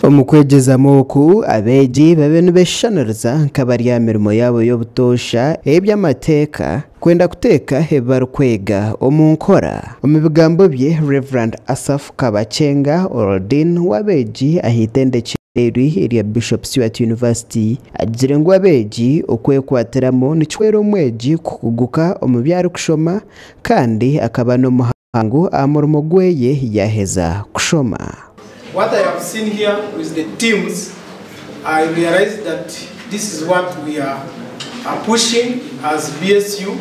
Omukwegeza amoko abeegi babe nibeshaniriza nk'abari aha mirimo yabo y'obutosha eby'amateeka kwenda kuteeka ebarikwega omu nkora. Omu bigambo bye Reverend Asaph Kabachenga Orodin w'abeegi ah'itendekero erya Bishop Stewart University agire ngu abeegi okwekwatiramu nikiwera omwegi kukuguka omu byarikushoma kandi akaba n'omuhango aha murimo gweye yaheza kushoma. What I have seen here with the teams, I realized that this is what we are pushing as BSU,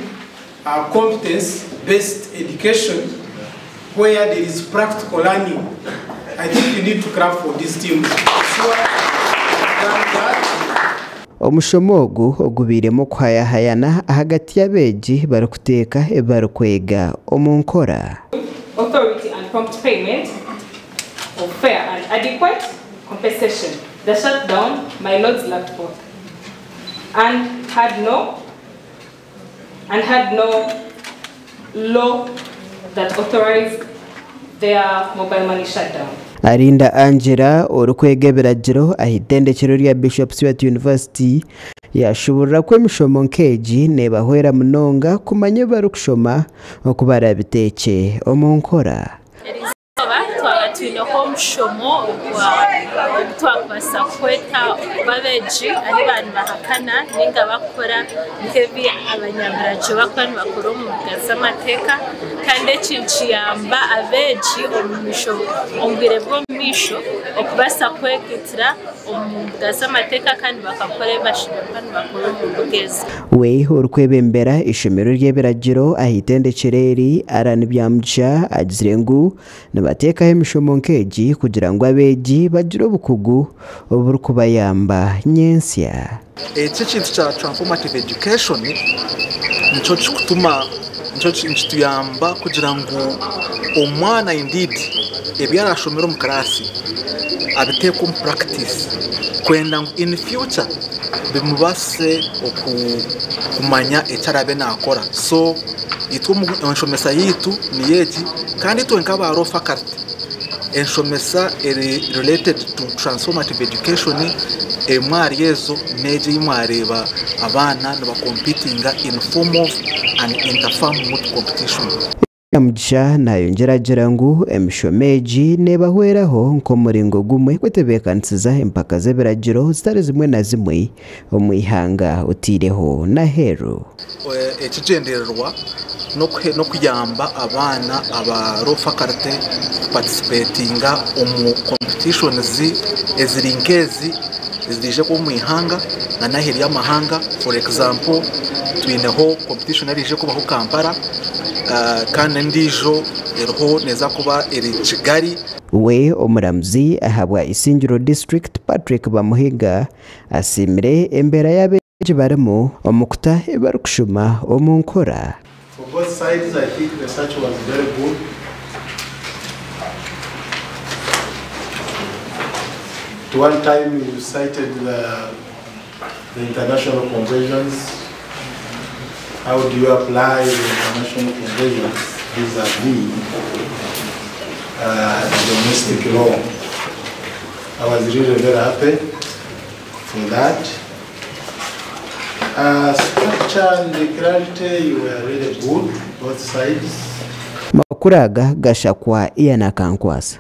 competence-based education, where there is practical learning. I think we need to craft for these teams. Omushomo ogu ogubiremu kuhayahayana hagati y'abeegi barikuteeka ebarikwega omu nkora. Authority and prompt payment of fair and adequate compensation that shut down my lord's laptop and had no law that authorized their mobile money shutdown. Arinda Angela orukwega ebiragiro ah'itendekero rya Bishop Stewart University yashuburira ko emishomo nkeegi nebahwera munonga kumanya barikushoma okubara biteeke omu nkora. Twagatwinaho omushomo twakubasa kweta babeegi ari bantu bahakana ninga bakora nkebi abanyamurage bakora nibakora omu bugazi amateeka kandi ekintu kiyamba abeegi omu bwire bw'omumaisho okubasa kwegitira omu bugazi amateeka kandi bakakora ebibashima kandi bakora omu bugezi. We orukwebembera ishomero ry'ebiragiro ah'itendekero eri aranibyamja agizire ngu nibateekaho emishomo nkeegi kugira ngu abeegi bagire obukugu oburikubayamba nyensya. Eki kintu kya transformative education nicho nikituyamba kugira ngu omwana indeed ebyarashomera omu karasi abiteeka omu practice kwenda ngu in future bimubase okumanya eki arabe nakora. So itwe enshomesa yitu niyeegi kandi itwe nk'aba faculty enshomesa eri related to transformative education emwari ezo neegi yimwareba abaana nibacompetinga in form of an interfarm mood competition. Mugisha nayongera agira ngu emishomo egi nebahweraho nk'omuringo gumwe kwetebeekanisiza empaka z'ebiragiro zitari zimwe na zimwe omu ihanga otiireho n'aheeru. Ekigendererwa n'okuyamba abaana aba raw faculty participatinga omu competitions eziri nk'ezi ezirije omu ihanga na n'aheeru y'amahanga. For example twineho competition erije kubaho Kampala kandi ndijo eriho neza kuba eri Kigali. We omuramuzi ahabwa Isingiro District Patrick Bamuhiga asimire embera y'abeegi barimu omukuta ebarikushoma omu nkora. For both sides, I think the research was very good. To one time you cited the international conventions. How do you apply the international conventions vis-a-vis domestic law? I was really very happy for that. Structure and clarity, you were really good, both sides. Makuraga gashakwa Ian Akankwasa.